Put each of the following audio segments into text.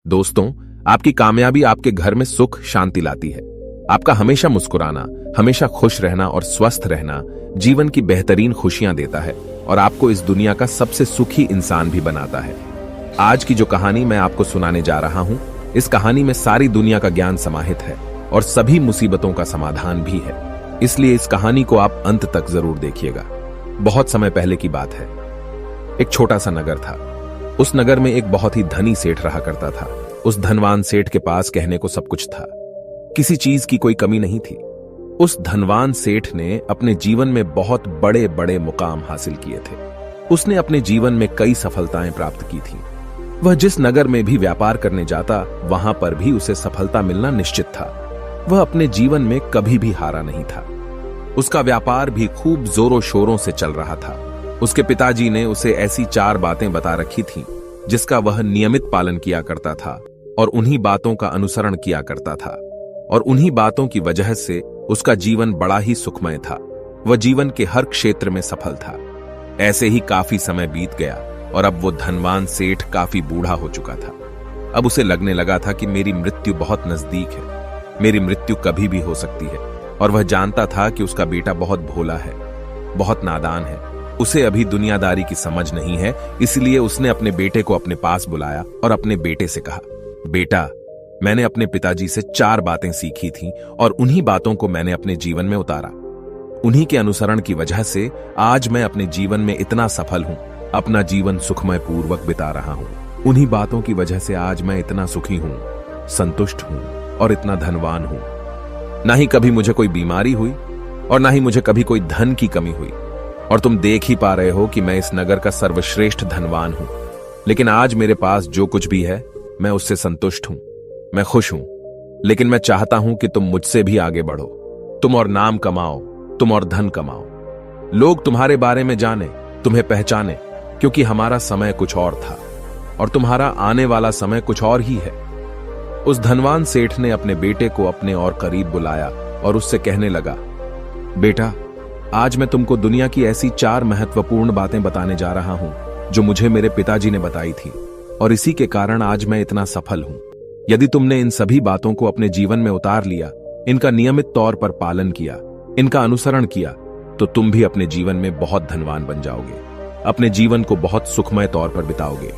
दोस्तों, आपकी कामयाबी आपके घर में सुख शांति लाती है। आपका हमेशा मुस्कुराना, हमेशा खुश रहना और स्वस्थ रहना जीवन की बेहतरीन खुशियां देता है और आपको इस दुनिया का सबसे सुखी इंसान भी बनाता है। आज की जो कहानी मैं आपको सुनाने जा रहा हूं, इस कहानी में सारी दुनिया का ज्ञान समाहित है और सभी मुसीबतों का समाधान भी है। इसलिए इस कहानी को आप अंत तक जरूर देखिएगा। बहुत समय पहले की बात है। एक छोटा सा नगर था। उस नगर में एक बहुत ही धनी सेठ रहा करता था। उस धनवान सेठ के पास कहने को सब कुछ था, किसी चीज की कोई कमी नहीं थी। उस धनवान सेठ ने अपने जीवन में बहुत बड़े बड़े मुकाम हासिल किए थे। उसने अपने जीवन में कई सफलताएं प्राप्त की थी। वह जिस नगर में भी व्यापार करने जाता, वहां पर भी उसे सफलता मिलना निश्चित था। वह अपने जीवन में कभी भी हारा नहीं था। उसका व्यापार भी खूब जोरों शोरों से चल रहा था। उसके पिताजी ने उसे ऐसी 4 बातें बता रखी थीं, जिसका वह नियमित पालन किया करता था और उन्हीं बातों का अनुसरण किया करता था। और उन्हीं बातों की वजह से उसका जीवन बड़ा ही सुखमय था। वह जीवन के हर क्षेत्र में सफल था। ऐसे ही काफी समय बीत गया और अब वो धनवान सेठ काफी बूढ़ा हो चुका था। अब उसे लगने लगा था कि मेरी मृत्यु बहुत नजदीक है, मेरी मृत्यु कभी भी हो सकती है। और वह जानता था कि उसका बेटा बहुत भोला है, बहुत नादान है, उसे अभी दुनियादारी की समझ नहीं है। इसलिए उसने अपने बेटे को अपने पास बुलाया और अपने बेटे से कहा, बेटा, मैंने अपने पिताजी से 4 बातें सीखी थीं और उन्हीं बातों को मैंने अपने जीवन में उतारा। उन्हीं के अनुसरण की वजह से आज मैं अपने जीवन में इतना सफल हूं, अपना जीवन सुखमय पूर्वक बिता रहा हूं। उन्हीं बातों की वजह से आज मैं इतना सुखी हूं, संतुष्ट हूं और इतना धनवान हूं। ना ही कभी मुझे कोई बीमारी हुई और ना ही मुझे कभी कोई धन की कमी हुई। और तुम देख ही पा रहे हो कि मैं इस नगर का सर्वश्रेष्ठ धनवान हूं। लेकिन आज मेरे पास जो कुछ भी है, मैं उससे संतुष्ट हूं, मैं खुश हूं। लेकिन मैं चाहता हूं कि तुम मुझसे भी आगे बढ़ो। तुम और नाम कमाओ, तुम और धन कमाओ, लोग तुम्हारे बारे में जाने, तुम्हें पहचाने, क्योंकि हमारा समय कुछ और था और तुम्हारा आने वाला समय कुछ और ही है। उस धनवान सेठ ने अपने बेटे को अपने और करीब बुलाया और उससे कहने लगा, बेटा, आज मैं तुमको दुनिया की ऐसी 4 महत्वपूर्ण बातें बताने जा रहा हूं जो मुझे मेरे पिताजी ने बताई थी और इसी के कारण आज मैं इतना सफल हूं। यदि तुमने इन सभी बातों को अपने जीवन में उतार लिया, इनका नियमित तौर पर पालन किया, इनका अनुसरण किया, तो तुम भी अपने जीवन में बहुत धनवान बन जाओगे, अपने जीवन को बहुत सुखमय तौर पर बिताओगे।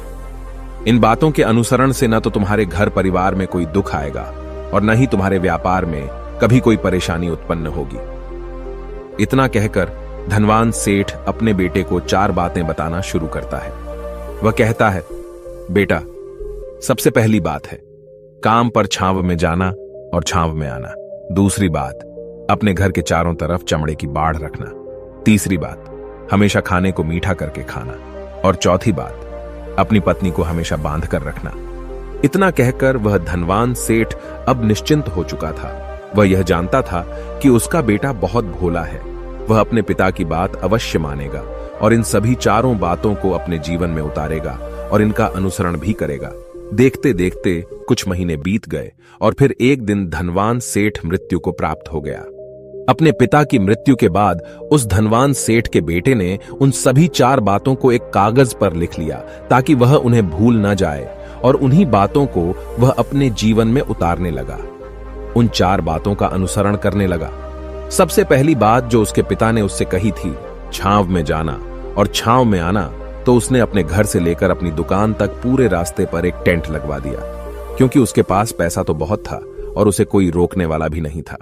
इन बातों के अनुसरण से न तो तुम्हारे घर परिवार में कोई दुख आएगा और न ही तुम्हारे व्यापार में कभी कोई परेशानी उत्पन्न होगी। इतना कहकर धनवान सेठ अपने बेटे को 4 बातें बताना शुरू करता है। वह कहता है, बेटा, सबसे पहली बात है काम पर छांव में जाना और छांव में आना। दूसरी बात, अपने घर के चारों तरफ चमड़े की बाड़ रखना। तीसरी बात, हमेशा खाने को मीठा करके खाना। और चौथी बात, अपनी पत्नी को हमेशा बांध कर रखना। इतना कहकर वह धनवान सेठ अब निश्चिंत हो चुका था। वह यह जानता था कि उसका बेटा बहुत भोला है। वह अपने पिता की बात अवश्य मानेगा और इन सभी 4 बातों को अपने जीवन में उतारेगा और इनका अनुसरण भी करेगा। देखते देखते कुछ महीने बीत गए और फिर एक दिन धनवान सेठ मृत्यु को प्राप्त हो गया। अपने पिता की मृत्यु के बाद उस धनवान सेठ के बेटे ने उन सभी 4 बातों को एक कागज पर लिख लिया ताकि वह उन्हें भूल न जाए और उन्हीं बातों को वह अपने जीवन में उतारने लगा। उन 4 बातों का अनुसरण करने लगा। सबसे पहली बात जो उसके पिता ने उससे कही थी, छांव में जाना और छांव में आना, तो उसने अपने घर से लेकर अपनी दुकान तक पूरे रास्ते पर एक टेंट लगवा दिया, क्योंकि उसके पास पैसा तो बहुत था और उसे कोई रोकने वाला भी नहीं था।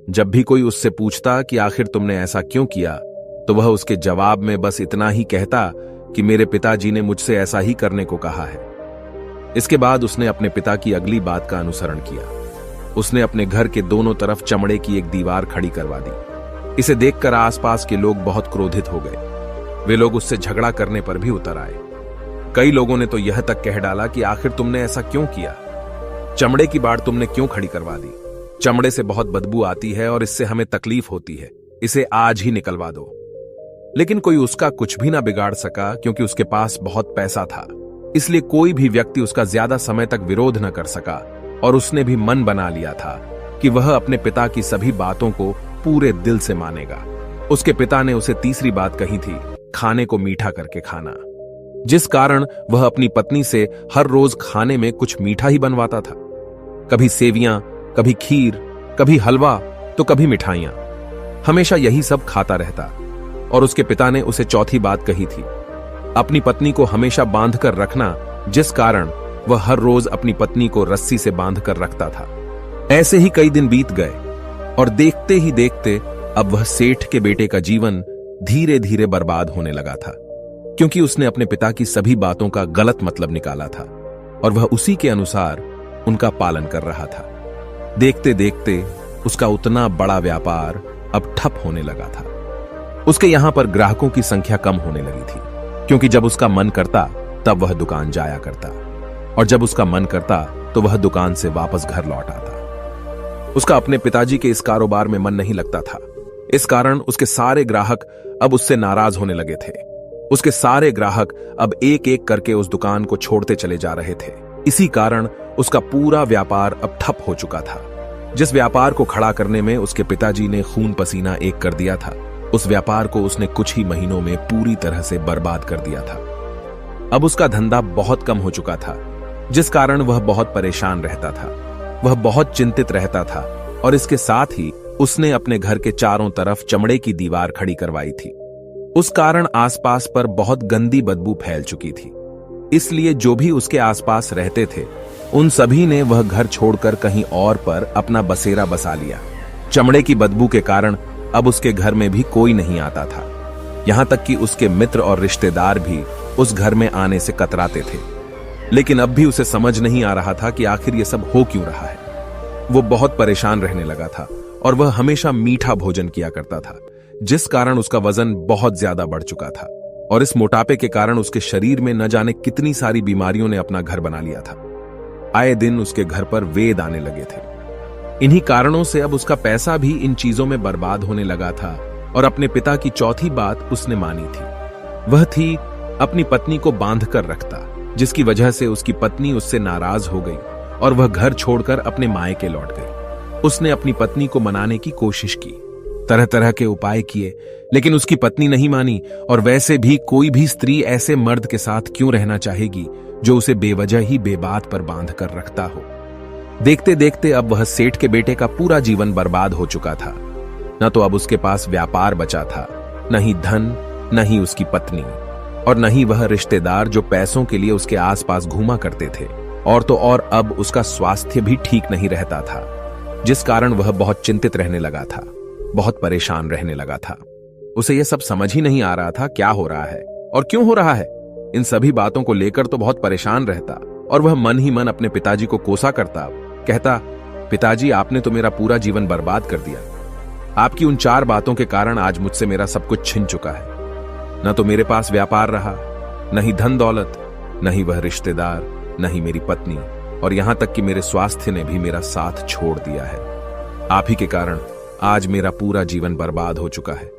जब भी कोई उससे पूछता कि आखिर तुमने ऐसा क्यों किया, तो वह उसके जवाब में बस इतना ही कहता कि मेरे पिताजी ने मुझसे ऐसा ही करने को कहा है। इसके बाद उसने अपने पिता की अगली बात का अनुसरण किया। उसने अपने घर के दोनों तरफ चमड़े की एक दीवार खड़ी करवा दी। इसे देखकर आसपास के लोग बहुत क्रोधित हो गए। वे लोग उससे झगड़ा करने पर भी उतर आए। कई लोगों ने तो यह तक कह डाला कि आखिर तुमने ऐसा क्यों किया, चमड़े की बाड़ तुमने क्यों खड़ी करवा दी? चमड़े से बहुत बदबू आती है और इससे हमें तकलीफ होती है, इसे आज ही निकलवा दो। लेकिन कोई उसका कुछ भी ना बिगाड़ सका, क्योंकि उसके पास बहुत पैसा था। इसलिए कोई भी व्यक्ति उसका ज्यादा समय तक विरोध न कर सका और उसने भी मन बना लिया था कि वह अपने पिता की सभी बातों को पूरे दिल से मानेगा। उसके पिता ने उसे तीसरी बात कही थी, खाने को मीठा करके खाना। जिस कारण वह अपनी पत्नी से हर रोज खाने में कुछ मीठा ही बनवाता था। कभी सेवियां, कभी खीर, कभी हलवा तो कभी मिठाइयां। हमेशा यही सब खाता रहता। और उसके पिता ने उसे चौथी बात कही थी, अपनी पत्नी को हमेशा बांध कर रखना, जिस कारण वह हर रोज अपनी पत्नी को रस्सी से बांध कर रखता था। ऐसे ही कई दिन बीत गए और देखते ही देखते अब वह सेठ के बेटे का जीवन धीरे धीरे बर्बाद होने लगा था, क्योंकि उसने अपने पिता की सभी बातों का गलत मतलब निकाला था और वह उसी के अनुसार उनका पालन कर रहा था। देखते देखते उसका उतना बड़ा व्यापार अब ठप होने लगा था। उसके यहां पर ग्राहकों की संख्या कम होने लगी थी, क्योंकि जब उसका मन करता तब वह दुकान जाया करता और जब उसका मन करता तो वह दुकान से वापस घर लौट आता। उसका अपने पिताजी के इस कारोबार में मन नहीं लगता था। इस कारण उसके सारे ग्राहक अब उससे नाराज होने लगे थे। उसके सारे ग्राहक अब एक एक करके उस दुकान को छोड़ते चले जा रहे थे। इसी कारण उसका पूरा व्यापार अब ठप हो चुका था। जिस व्यापार को खड़ा करने में उसके पिताजी ने खून पसीना एक कर दिया था, उस व्यापार को उसने कुछ ही महीनों में पूरी तरह से बर्बाद कर दिया था। अब उसका धंधा बहुत कम हो चुका था, जिस कारण वह बहुत परेशान रहता था। वह बहुत चिंतित रहता था और इसके साथ ही उसने अपने घर के चारों तरफ चमड़े की दीवार खड़ी करवाई थी। उस कारण आसपास पर बहुत गंदी बदबू फैल चुकी थी। इसलिए जो भी उसके आसपास रहते थे उन सभी ने वह घर छोड़कर कहीं और पर अपना बसेरा बसा लिया। चमड़े की बदबू के कारण अब उसके घर में भी कोई नहीं आता था। यहां तक कि उसके मित्र और रिश्तेदार भी उस घर में आने से कतराते थे। लेकिन अब भी उसे समझ नहीं आ रहा था कि आखिर ये सब हो क्यों रहा है। वो बहुत परेशान रहने लगा था और वह हमेशा मीठा भोजन किया करता था, जिस कारण उसका वजन बहुत ज्यादा बढ़ चुका था और इस मोटापे के कारण उसके शरीर में न जाने कितनी सारी बीमारियों ने अपना घर बना लिया था। आए दिन उसके घर पर वेद आने लगे थे। इन्हीं कारणों से अब उसका पैसा भी इन चीजों में बर्बाद होने लगा था और अपने पिता की चौथी बात उसने मानी थी। वह थी अपनी पत्नी को बांध कर रखता, जिसकी वजह से उसकी पत्नी उससे नाराज हो गई और वह घर छोड़कर अपने मायके लौट गई। उसने अपनी पत्नी को मनाने की कोशिश की, तरह तरह के उपाय किए, लेकिन उसकी पत्नी नहीं मानी। और वैसे भी कोई भी स्त्री ऐसे मर्द के साथ क्यों रहना चाहेगी जो उसे बेवजह ही बेबात पर बांध कर रखता हो। देखते देखते अब वह सेठ के बेटे का पूरा जीवन बर्बाद हो चुका था। न तो अब उसके पास व्यापार बचा था, न ही धन, न ही उसकी पत्नी और न ही वह रिश्तेदार जो पैसों के लिए उसके आसपास घूमा करते थे। और तो और अब उसका स्वास्थ्य भी ठीक नहीं रहता था, जिस कारण वह बहुत चिंतित रहने लगा था, बहुत परेशान रहने लगा था। उसे यह सब समझ ही नहीं आ रहा था क्या हो रहा है और क्यों हो रहा है। इन सभी बातों को लेकर तो बहुत परेशान रहता और वह मन ही मन अपने पिताजी को कोसा करता, कहता, पिताजी आपने तो मेरा पूरा जीवन बर्बाद कर दिया। आपकी उन 4 बातों के कारण आज मुझसे मेरा सब कुछ छिन चुका है। न तो मेरे पास व्यापार रहा, न ही धन दौलत, न ही वह रिश्तेदार, न ही मेरी पत्नी, और यहां तक कि मेरे स्वास्थ्य ने भी मेरा साथ छोड़ दिया है। आप ही के कारण आज मेरा पूरा जीवन बर्बाद हो चुका है।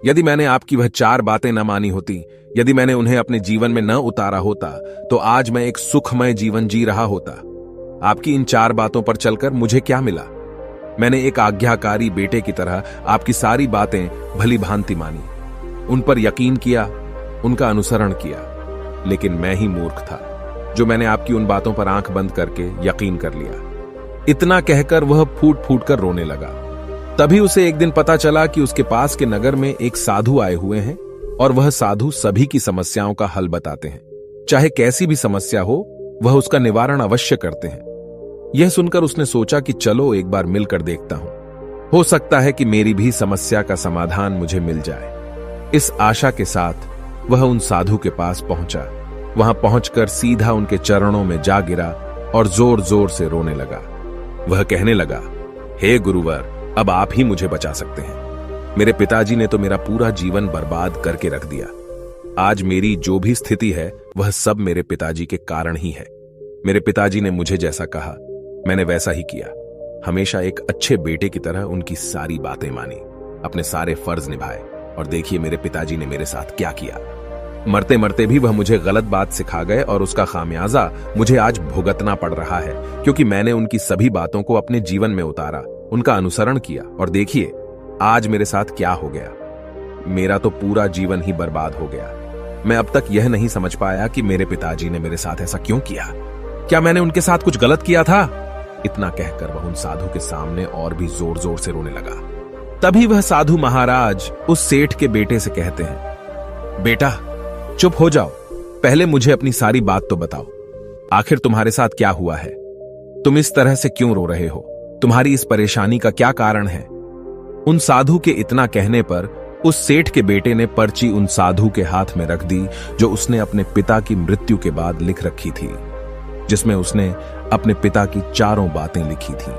यदि मैंने आपकी वह 4 बातें न मानी होती, यदि मैंने उन्हें अपने जीवन में न उतारा होता, तो आज मैं एक सुखमय जीवन जी रहा होता। आपकी इन 4 बातों पर चलकर मुझे क्या मिला? मैंने एक आज्ञाकारी बेटे की तरह आपकी सारी बातें भली भांति मानी, उन पर यकीन किया, उनका अनुसरण किया। लेकिन मैं ही मूर्ख था जो मैंने आपकी उन बातों पर आंख बंद करके यकीन कर लिया। इतना कहकर वह फूट फूट कर रोने लगा। तभी उसे एक दिन पता चला कि उसके पास के नगर में एक साधु आए हुए हैं और वह साधु सभी की समस्याओं का हल बताते हैं। चाहे कैसी भी समस्या हो, वह उसका निवारण अवश्य करते हैं। यह सुनकर उसने सोचा कि चलो एक बार मिलकर देखता हूं, हो सकता है कि मेरी भी समस्या का समाधान मुझे मिल जाए। इस आशा के साथ वह उन साधु के पास पहुंचा। वहां पहुंचकर सीधा उनके चरणों में जा गिरा और जोर जोर से रोने लगा। वह कहने लगा, हे गुरुवर, अब आप ही मुझे बचा सकते हैं। मेरे पिताजी ने तो मेरा पूरा जीवन बर्बाद करके रख दिया। आज मेरी जो भी स्थिति है वह सब मेरे पिताजी के कारण ही है। मेरे पिताजी ने मुझे जैसा कहा मैंने वैसा ही किया। हमेशा एक अच्छे बेटे की तरह उनकी सारी बातें मानी, अपने सारे फर्ज निभाए, और देखिए मेरे पिताजी ने मेरे साथ क्या किया। मरते मरते भी वह मुझे गलत बात सिखा गए और उसका खामियाजा मुझे आज भुगतना पड़ रहा है, क्योंकि मैंने उनकी सभी बातों को अपने जीवन में उतारा, उनका अनुसरण किया, और देखिए आज मेरे साथ क्या हो गया। मेरा तो पूरा जीवन ही बर्बाद हो गया। मैं अब तक यह नहीं समझ पाया कि मेरे पिताजी ने मेरे साथ ऐसा क्यों किया। क्या मैंने उनके साथ कुछ गलत किया था? इतना कहकर वह उन साधु के सामने और भी जोर जोर से रोने लगा। तभी वह साधु महाराज उस सेठ के बेटे से कहते हैं, बेटा चुप हो जाओ, पहले मुझे अपनी सारी बात तो बताओ। आखिर तुम्हारे साथ क्या हुआ है? तुम इस तरह से क्यों रो रहे हो? तुम्हारी इस परेशानी का क्या कारण है? उन साधु के इतना कहने पर उस सेठ के बेटे ने पर्ची उन साधु के हाथ में रख दी, जो उसने अपने पिता की मृत्यु के बाद लिख रखी थी, जिसमें उसने अपने पिता की चारों बातें लिखी थी।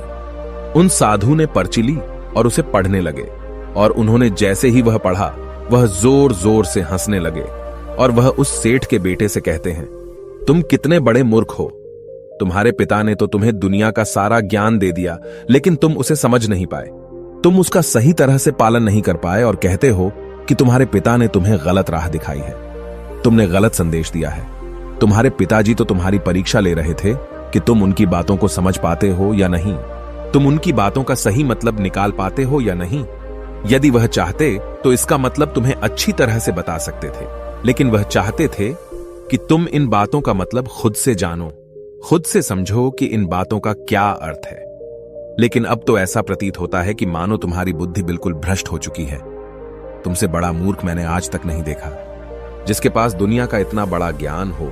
उन साधु ने पर्ची ली और उसे पढ़ने लगे, और उन्होंने जैसे ही वह पढ़ा, वह जोर जोर से हंसने लगे, और वह उस सेठ के बेटे से कहते हैं, तुम कितने बड़े मूर्ख हो। तुम्हारे पिता ने तो तुम्हें दुनिया का सारा ज्ञान दे दिया, लेकिन तुम उसे समझ नहीं पाए। तुम उसका सही तरह से पालन नहीं कर पाए और कहते हो कि तुम्हारे पिता ने तुम्हें गलत राह दिखाई है, तुमने गलत संदेश दिया है। तुम्हारे पिताजी तो तुम्हारी परीक्षा ले रहे थे कि तुम उनकी बातों को समझ पाते हो या नहीं, तुम उनकी बातों का सही मतलब निकाल पाते हो या नहीं। यदि वह चाहते तो इसका मतलब तुम्हें अच्छी तरह से बता सकते थे, लेकिन वह चाहते थे कि तुम इन बातों का मतलब खुद से जानो, खुद से समझो कि इन बातों का क्या अर्थ है। लेकिन अब तो ऐसा प्रतीत होता है कि मानो तुम्हारी बुद्धि बिल्कुल भ्रष्ट हो चुकी है। तुमसे बड़ा मूर्ख मैंने आज तक नहीं देखा। जिसके पास दुनिया का इतना बड़ा ज्ञान हो,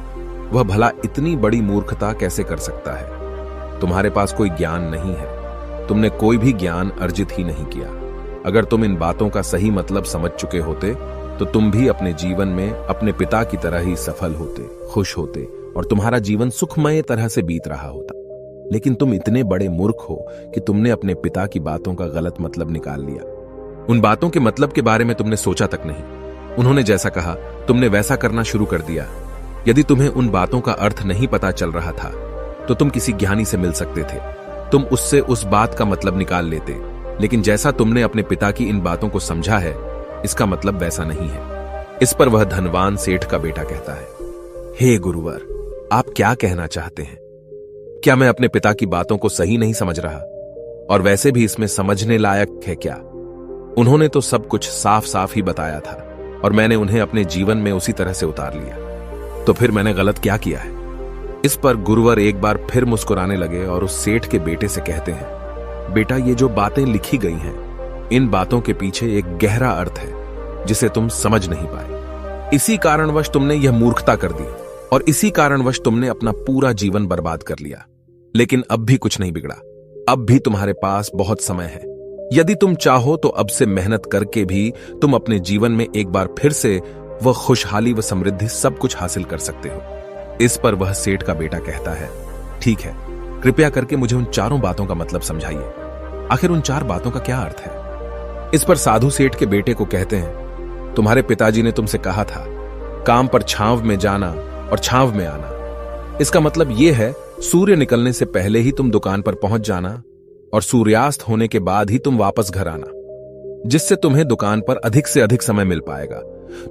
वह भला इतनी बड़ी मूर्खता कैसे कर सकता है? तुम्हारे पास कोई ज्ञान नहीं है, तुमने कोई भी ज्ञान अर्जित ही नहीं किया। अगर तुम इन बातों का सही मतलब समझ चुके होते तो तुम भी अपने जीवन में अपने पिता की तरह ही सफल होते, खुश होते, और तुम्हारा जीवन सुखमय तरह से बीत रहा होता। लेकिन तुम इतने बड़े मूर्ख हो कि तुमने अपने पिता की बातों का गलत मतलब निकाल लिया। उन बातों के मतलब के बारे में तुमने सोचा तक नहीं। उन्होंने जैसा कहा तुमने वैसा करना शुरू कर दिया। यदि तुम्हें उन बातों का अर्थ नहीं पता चल रहा था तो तुम किसी ज्ञानी से मिल सकते थे, तुम उससे उस बात का मतलब निकाल लेते। लेकिन जैसा तुमने अपने पिता की इन बातों को समझा है, इसका मतलब वैसा नहीं है। इस पर वह धनवान सेठ का बेटा कहता है, हे गुरुवर, आप क्या कहना चाहते हैं? क्या मैं अपने पिता की बातों को सही नहीं समझ रहा? और वैसे भी इसमें समझने लायक है क्या? उन्होंने तो सब कुछ साफ साफ ही बताया था और मैंने उन्हें अपने जीवन में उसी तरह से उतार लिया। तो फिर मैंने गलत क्या किया है? इस पर गुरुवर एक बार फिर मुस्कुराने लगे और उस सेठ के बेटे से कहते हैं, बेटा, ये जो बातें लिखी गई हैं, इन बातों के पीछे एक गहरा अर्थ है जिसे तुम समझ नहीं पाए। इसी कारणवश तुमने यह मूर्खता कर दी और इसी कारणवश तुमने अपना पूरा जीवन बर्बाद कर लिया। लेकिन अब भी कुछ नहीं बिगड़ा, अब भी तुम्हारे पास बहुत समय है। यदि तुम चाहो तो अब से मेहनत करके भी तुम अपने जीवन में एक बार फिर से वह खुशहाली व समृद्धि सब कुछ हासिल कर सकते हो। इस पर वह सेठ का बेटा कहता है, ठीक है, कृपया करके मुझे उन चारों बातों का मतलब समझाइए। आखिर उन चार बातों का क्या अर्थ है? इस पर साधु सेठ के बेटे को कहते हैं, तुम्हारे पिताजी ने तुमसे कहा था काम पर छांव में जाना और छांव में आना। इसका मतलब यह है सूर्य निकलने से पहले ही तुम दुकान पर पहुंच जाना और सूर्यास्त होने के बाद ही तुम वापस घर आना, जिससे तुम्हें दुकान पर अधिक से अधिक समय मिल पाएगा।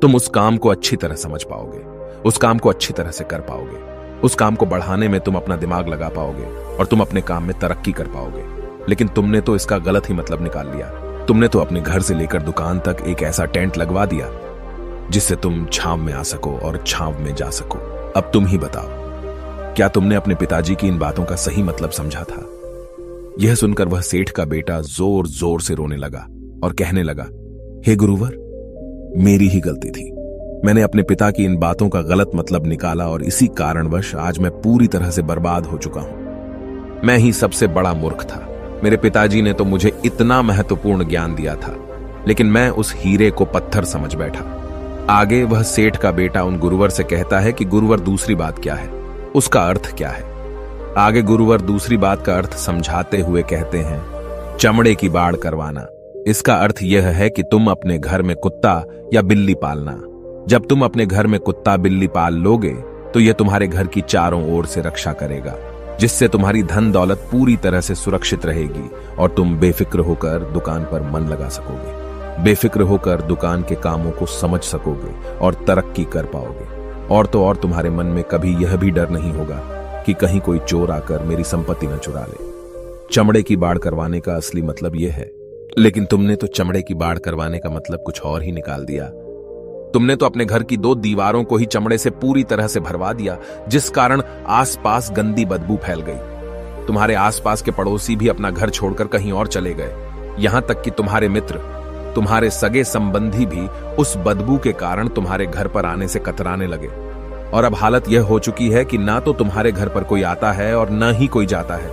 तुम उस काम को अच्छी तरह समझ पाओगे, उस काम को अच्छी तरह से कर पाओगे, उस काम को बढ़ाने में तुम अपना दिमाग लगा पाओगे और तुम अपने काम में तरक्की कर पाओगे। लेकिन तुमने तो इसका गलत ही मतलब निकाल लिया। तुमने तो अपने घर से लेकर दुकान तक एक ऐसा टेंट लगवा दिया जिससे तुम छांव में आ सको और छांव में जा सको। अब तुम ही बताओ, क्या तुमने अपने पिताजी की इन बातों का सही मतलब समझा था? यह सुनकर वह सेठ का बेटा जोर जोर से रोने लगा और कहने लगा, हे गुरुवर, मेरी ही गलती थी। मैंने अपने पिता की इन बातों का गलत मतलब निकाला और इसी कारणवश आज मैं पूरी तरह से बर्बाद हो चुका हूं। मैं ही सबसे बड़ा मूर्ख था। मेरे पिताजी ने तो मुझे इतना महत्वपूर्ण ज्ञान दिया था, लेकिन मैं उस हीरे को पत्थर समझ बैठा। आगे वह सेठ का बेटा उन गुरुवर से कहता है कि गुरुवर, दूसरी बात क्या है, उसका अर्थ क्या है? आगे गुरुवर दूसरी बात का अर्थ समझाते हुए कहते हैं, चमड़े की बाड़ करवाना। इसका अर्थ यह है कि तुम अपने घर में कुत्ता या बिल्ली पालना। जब तुम अपने घर में कुत्ता बिल्ली पाल लोगे तो यह तुम्हारे घर की चारों ओर से रक्षा करेगा, जिससे तुम्हारी धन दौलत पूरी तरह से सुरक्षित रहेगी और तुम बेफिक्र होकर दुकान पर मन लगा सकोगे, बेफिक्र होकर दुकान के कामों को समझ सकोगे और तरक्की कर पाओगे। और तो और तुम्हारे मन में कभी यह भी डर नहीं होगा कि कहीं कोई चोर आकर मेरी संपत्ति न चुरा ले। चमड़े की बाड़ करवाने का असली मतलब यह है, लेकिन तुमने तो चमड़े की बाड़ करवाने का मतलब कुछ और ही निकाल दिया। तुमने तो अपने घर की 2 दीवारों को ही चमड़े से पूरी तरह से भरवा दिया, जिस कारण आसपास गंदी बदबू फैल गई। तुम्हारे आसपास के पड़ोसी भी अपना घर छोड़कर कहीं और चले गए। यहां तक कि तुम्हारे मित्र, तुम्हारे सगे संबंधी भी उस बदबू के कारण तुम्हारे घर पर आने से कतराने लगे। और अब हालत यह हो चुकी है कि ना तो तुम्हारे घर पर कोई आता है और न ही कोई जाता है।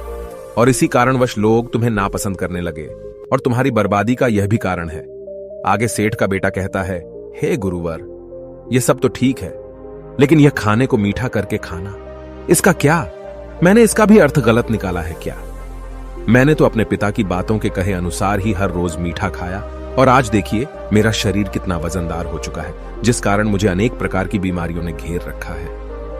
और इसी कारणवश लोग तुम्हें नापसंद करने लगे। और तुम्हारी बर्बादी का यह भी कारण है। आगे सेठ का बेटा कहता है, हे गुरुवर, यह सब तो ठीक है, लेकिन यह खाने को मीठा करके खाना, इसका क्या? मैंने इसका भी अर्थ गलत निकाला है क्या? मैंने तो अपने पिता की बातों के कहे अनुसार ही हर रोज मीठा खाया, और आज देखिए मेरा शरीर कितना वजनदार हो चुका है, जिस कारण मुझे अनेक प्रकार की बीमारियों ने घेर रखा है।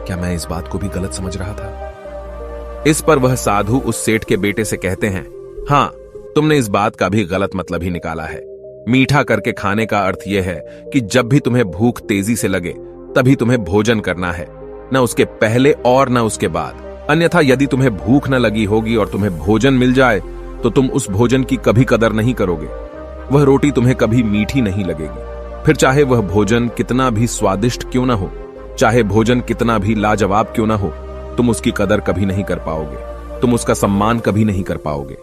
क्या मैं इस बात को भी गलत समझ रहा था? इस पर वह साधु उस सेठ के बेटे से कहते हैं, हां, तुमने इस बात का भी गलत मतलब ही निकाला है। मीठा करके खाने का अर्थ यह है कि जब भी तुम्हें भूख तेजी से लगे तभी तुम्हें भोजन करना है, न उसके पहले और न उसके बाद। अन्यथा यदि तुम्हें भूख न लगी होगी और तुम्हें भोजन मिल जाए तो तुम उस भोजन की कभी कदर नहीं करोगे। वह रोटी तुम्हें कभी मीठी नहीं लगेगी। फिर चाहे वह भोजन कितना भी स्वादिष्ट क्यों ना हो, चाहे भोजन कितना भी लाजवाब क्यों ना हो, तुम उसकी कदर कभी नहीं कर पाओगे, तुम उसका सम्मान कभी नहीं कर पाओगे।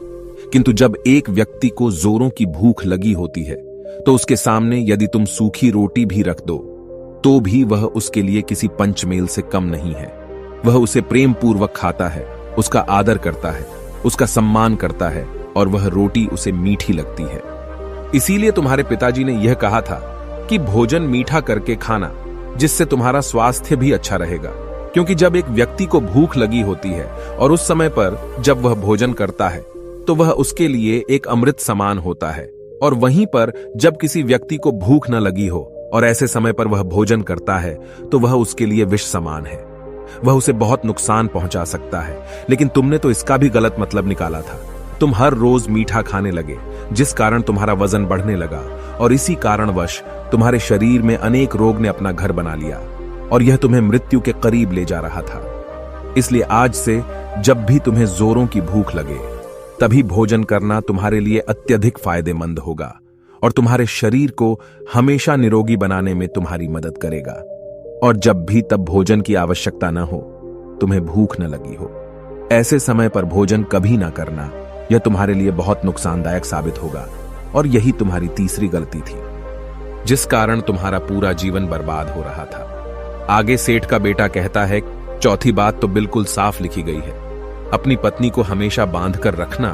किंतु जब एक व्यक्ति को जोरों की भूख लगी होती है तो उसके सामने यदि तुम सूखी रोटी भी रख दो तो भी वह उसके लिए किसी पंचमेल से कम नहीं है। वह उसे प्रेम पूर्वक खाता है, उसका आदर करता है, उसका सम्मान करता है, और वह रोटी उसे मीठी लगती है। इसीलिए तुम्हारे पिताजी ने यह कहा था कि भोजन मीठा करके खाना, जिससे तुम्हारा स्वास्थ्य भी अच्छा रहेगा। क्योंकि जब एक व्यक्ति को भूख लगी होती है और उस समय पर जब वह भोजन करता है तो वह उसके लिए एक अमृत समान होता है, और वहीं पर जब किसी व्यक्ति को भूख न लगी हो और ऐसे समय पर वह भोजन करता है तो वह उसके लिए विष समान है, वह उसे बहुत नुकसान पहुंचा सकता है। लेकिन तुमने तो इसका भी गलत मतलब निकाला था। तुम हर रोज मीठा खाने लगे, जिस कारण तुम्हारा वजन बढ़ने लगा, और इसी कारणवश तुम्हारे शरीर में अनेक रोग ने अपना घर बना लिया और यह तुम्हें मृत्यु के करीब ले जा रहा था। इसलिए आज से जब भी तुम्हें जोरों की भूख लगे तभी भोजन करना तुम्हारे लिए अत्यधिक फायदेमंद होगा और तुम्हारे शरीर को हमेशा निरोगी बनाने में तुम्हारी मदद करेगा। और जब भी तब भोजन की आवश्यकता न हो, तुम्हें भूख न लगी हो, ऐसे समय पर भोजन कभी ना करना। यह तुम्हारे लिए बहुत नुकसानदायक साबित होगा। और यही तुम्हारी तीसरी गलती थी, जिस कारण तुम्हारा पूरा जीवन बर्बाद हो रहा था। आगे सेठ का बेटा कहता है, चौथी बात तो बिल्कुल साफ लिखी गई है, अपनी पत्नी को हमेशा बांध कर रखना,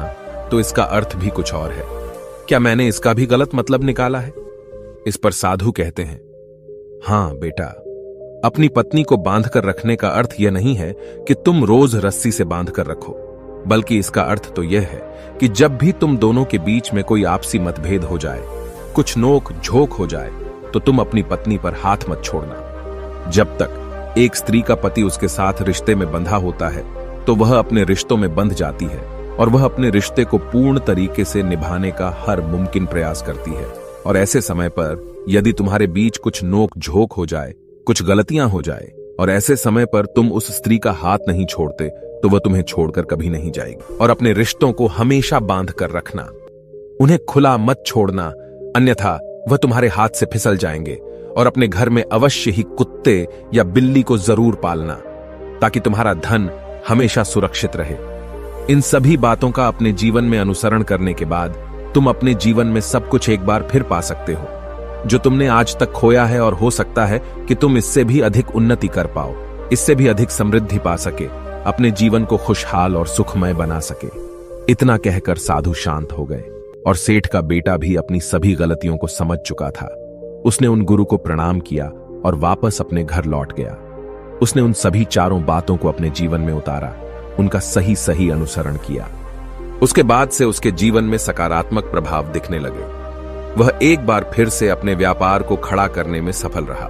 तो इसका अर्थ भी कुछ और है। क्या मैंने इसका भी गलत मतलब निकाला है? इस पर साधु कहते हैं, हां बेटा, अपनी पत्नी को बांध कर रखने का अर्थ यह नहीं है कि तुम रोज रस्सी से बांध कर रखो, बल्कि इसका अर्थ तो यह है कि जब भी तुम दोनों के बीच में कोई आपसी मतभेद हो जाए, कुछ नोक झोंक हो जाए, तो तुम अपनी पत्नी पर हाथ मत छोड़ना। जब तक एक स्त्री का पति उसके साथ रिश्ते में बंधा होता है तो वह अपने रिश्तों में बंध जाती है और वह अपने रिश्ते को पूर्ण तरीके से निभाने का हर मुमकिन प्रयास करती है। और ऐसे समय पर यदि तुम्हारे बीच कुछ नोक झोंक हो जाए, कुछ गलतियां हो जाए, और ऐसे समय पर तुम उस स्त्री का हाथ नहीं छोड़ते, तो वह तुम्हें छोड़कर कभी नहीं जाएगी। और अपने रिश्तों को हमेशा बांध कर रखना, उन्हें खुला मत छोड़ना, अन्यथा वह तुम्हारे हाथ से फिसल जाएंगे। और अपने घर में अवश्य ही कुत्ते या बिल्ली को जरूर पालना, ताकि तुम्हारा धन हमेशा सुरक्षित रहे। इन सभी बातों का अपने जीवन में अनुसरण करने के बाद तुम अपने जीवन में सब कुछ एक बार फिर पा सकते हो, जो तुमने आज तक खोया है, और हो सकता है कि तुम इससे भी अधिक उन्नति कर पाओ, इससे भी अधिक समृद्धि पा सके, अपने जीवन को खुशहाल और सुखमय बना सके। इतना कहकर साधु शांत हो गए और सेठ का बेटा भी अपनी सभी गलतियों को समझ चुका था। उसने उन गुरु को प्रणाम किया और वापस अपने घर लौट गया। उसने उन सभी चारों बातों को अपने जीवन में उतारा, उनका सही सही अनुसरण किया। उसके बाद से उसके जीवन में सकारात्मक प्रभाव दिखने लगे। वह एक बार फिर से अपने व्यापार को खड़ा करने में सफल रहा।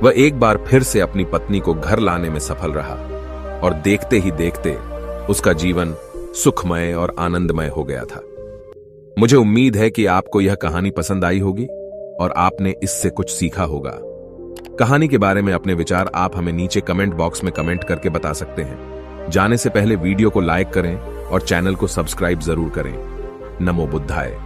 वह एक बार फिर से अपनी पत्नी को घर लाने में सफल रहा, और देखते ही देखते उसका जीवन सुखमय और आनंदमय हो गया था। मुझे उम्मीद है कि आपको यह कहानी पसंद आई होगी और आपने इससे कुछ सीखा होगा। कहानी के बारे में अपने विचार आप हमें नीचे कमेंट बॉक्स में कमेंट करके बता सकते हैं। जाने से पहले वीडियो को लाइक करें और चैनल को सब्सक्राइब जरूर करें। नमो बुद्धाय।